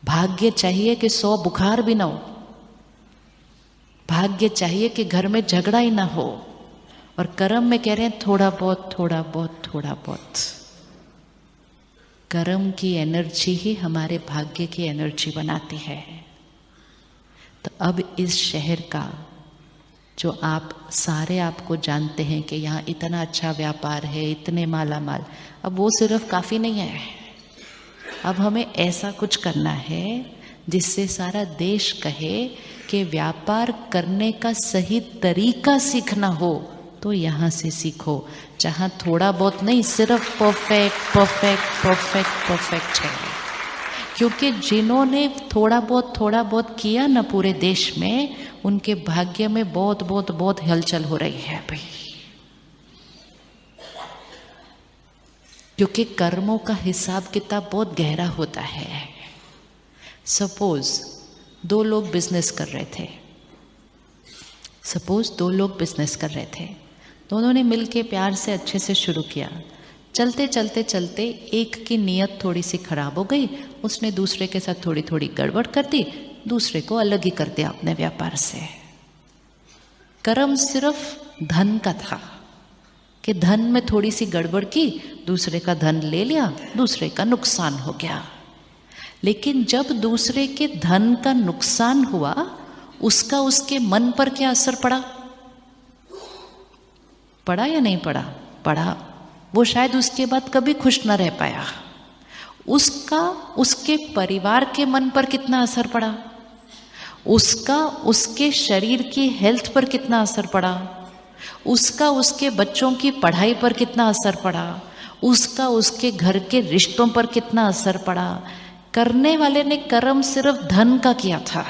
भाग्य चाहिए कि 100 बुखार भी ना हो, भाग्य चाहिए कि घर में झगड़ा ही ना हो, और कर्म में कह रहे हैं थोड़ा बहुत थोड़ा बहुत थोड़ा बहुत। कर्म की एनर्जी ही हमारे भाग्य की एनर्जी बनाती है। तो अब इस शहर का जो आप सारे आपको जानते हैं कि यहाँ इतना अच्छा व्यापार है, इतने माला माल, अब वो सिर्फ काफ़ी नहीं है। अब हमें ऐसा कुछ करना है जिससे सारा देश कहे कि व्यापार करने का सही तरीका सीखना हो तो यहाँ से सीखो, जहाँ थोड़ा बहुत नहीं, सिर्फ परफेक्ट परफेक्ट परफेक्ट परफेक्ट है। क्योंकि जिन्होंने थोड़ा बहुत किया ना पूरे देश में, उनके भाग्य में बहुत बहुत बहुत हलचल हो रही है अभी। क्योंकि कर्मों का हिसाब किताब बहुत गहरा होता है। सपोज 2 लोग बिजनेस कर रहे थे, दोनों ने मिलके प्यार से अच्छे से शुरू किया। चलते चलते चलते एक की नीयत थोड़ी सी खराब हो गई, उसने दूसरे के साथ थोड़ी थोड़ी गड़बड़ कर दी, दूसरे को अलग ही कर दिया अपने व्यापार से। कर्म सिर्फ धन का था कि धन में थोड़ी सी गड़बड़ की, दूसरे का धन ले लिया, दूसरे का नुकसान हो गया। लेकिन जब दूसरे के धन का नुकसान हुआ, उसका उसके मन पर क्या असर पड़ा या नहीं पड़ा। वो शायद उसके बाद कभी खुश न रह पाया। उसका उसके परिवार के मन पर कितना असर पड़ा, उसका उसके शरीर की हेल्थ पर कितना असर पड़ा, उसका उसके बच्चों की पढ़ाई पर कितना असर पड़ा, उसका उसके घर के रिश्तों पर कितना असर पड़ा। करने वाले ने कर्म सिर्फ धन का किया था।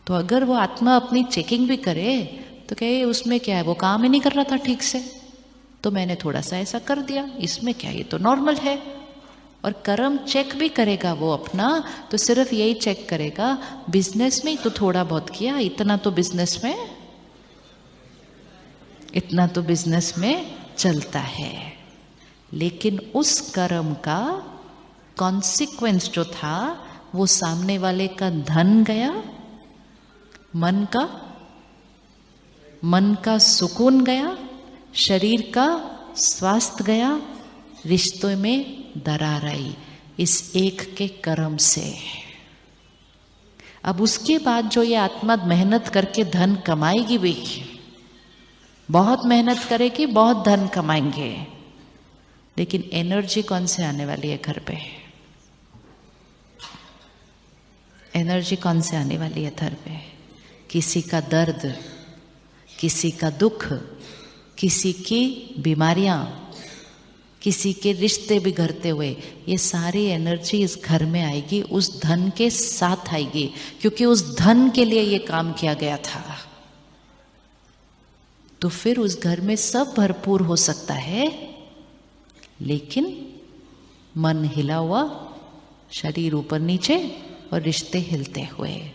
तो अगर वो आत्मा अपनी चेकिंग भी करे तो कहे उसमें क्या है, वो काम ही नहीं कर रहा था ठीक से, तो मैंने थोड़ा सा ऐसा कर दिया, इसमें क्या, ये तो नॉर्मल है। और कर्म चेक भी करेगा वो अपना, तो सिर्फ यही चेक करेगा, बिजनेस में तो थोड़ा बहुत किया, इतना तो बिजनेस में चलता है। लेकिन उस कर्म का कॉन्सिक्वेंस जो था, वो सामने वाले का धन गया, मन का सुकून गया, शरीर का स्वास्थ्य गया, रिश्तों में दरार आई इस एक के कर्म से। अब उसके बाद जो ये आत्मा मेहनत करके धन कमाएगी भी, बहुत मेहनत करेगी, बहुत धन कमाएंगे, लेकिन एनर्जी कौन से आने वाली है घर पे? एनर्जी कौन से आने वाली है घर पे? किसी का दर्द, किसी का दुख, किसी की बीमारियां, किसी के रिश्ते बिगड़ते हुए, ये सारी एनर्जी इस घर में आएगी, उस धन के साथ आएगी, क्योंकि उस धन के लिए ये काम किया गया था। तो फिर उस घर में सब भरपूर हो सकता है, लेकिन मन हिला हुआ, शरीर ऊपर नीचे और रिश्ते हिलते हुए।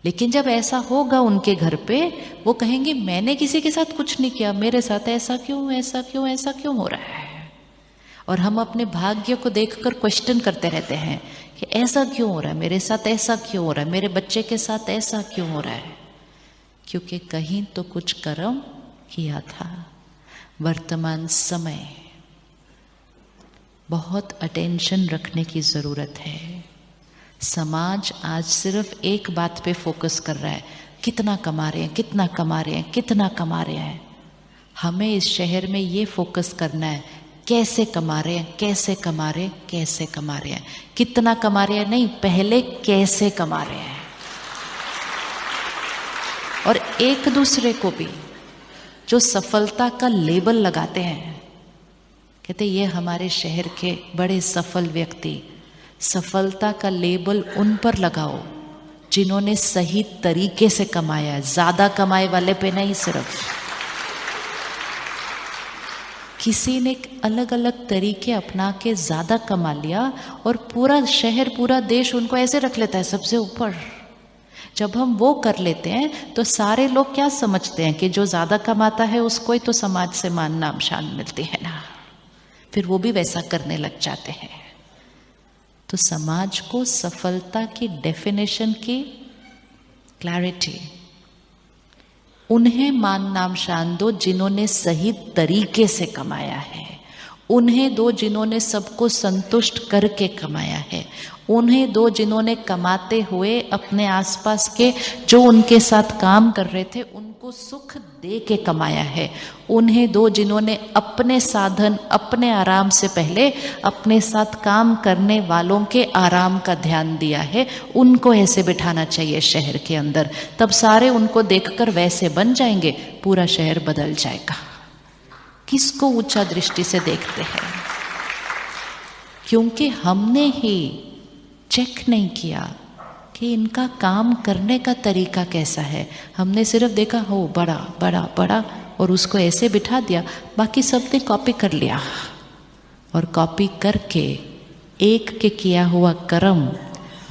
लेकिन जब ऐसा होगा उनके घर पे, वो कहेंगे मैंने किसी के साथ कुछ नहीं किया, मेरे साथ ऐसा क्यों हो रहा है। और हम अपने भाग्य को देखकर क्वेश्चन करते रहते हैं कि ऐसा क्यों हो रहा है मेरे साथ, ऐसा क्यों हो रहा है मेरे बच्चे के साथ, ऐसा क्यों हो रहा है। क्योंकि कहीं तो कुछ कर्म किया था। वर्तमान समय बहुत अटेंशन रखने की जरूरत है। समाज आज सिर्फ एक बात पे फोकस कर रहा है, कितना कमा रहे हैं। हमें इस शहर में ये फोकस करना है, कैसे कमा रहे हैं, कितना कमा रहे हैं नहीं, पहले कैसे कमा रहे हैं। और एक दूसरे को भी जो सफलता का लेबल लगाते हैं, कहते ये हमारे शहर के बड़े सफल व्यक्ति, सफलता का लेबल उन पर लगाओ जिन्होंने सही तरीके से कमाया है, ज्यादा कमाए वाले पे नहीं। सिर्फ किसी ने अलग अलग तरीके अपना के ज्यादा कमा लिया और पूरा शहर, पूरा देश उनको ऐसे रख लेता है सबसे ऊपर। जब हम वो कर लेते हैं तो सारे लोग क्या समझते हैं कि जो ज्यादा कमाता है उसको ही तो समाज से मान नाम शान मिलती है ना, फिर वो भी वैसा करने लग जाते हैं। तो समाज को सफलता की डेफिनेशन की क्लैरिटी, उन्हें मान नाम शान दो जिन्होंने सही तरीके से कमाया है, उन्हें दो जिन्होंने सबको संतुष्ट करके कमाया है, उन्हें दो जिन्होंने कमाते हुए अपने आसपास के जो उनके साथ काम कर रहे थे उनको सुख दे के कमाया है, उन्हें दो जिन्होंने अपने साधन अपने आराम से पहले अपने साथ काम करने वालों के आराम का ध्यान दिया है, उनको ऐसे बिठाना चाहिए शहर के अंदर। तब सारे उनको देखकर वैसे बन जाएंगे, पूरा शहर बदल जाएगा। किसको ऊंचा दृष्टि से देखते हैं? क्योंकि हमने ही चेक नहीं किया कि इनका काम करने का तरीका कैसा है। हमने सिर्फ देखा हो बड़ा बड़ा बड़ा और उसको ऐसे बिठा दिया, बाकी सबने कॉपी कर लिया। और कॉपी करके एक के किया हुआ कर्म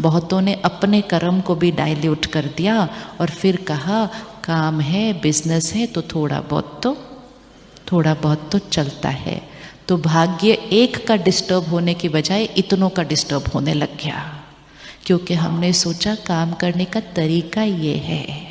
बहुतों ने अपने कर्म को भी डाइल्यूट कर दिया और फिर कहा काम है, बिजनेस है, तो थोड़ा बहुत तो चलता है। तो भाग्य एक का डिस्टर्ब होने की बजाय इतनों का डिस्टर्ब होने लग गया, क्योंकि हमने सोचा काम करने का तरीका ये है।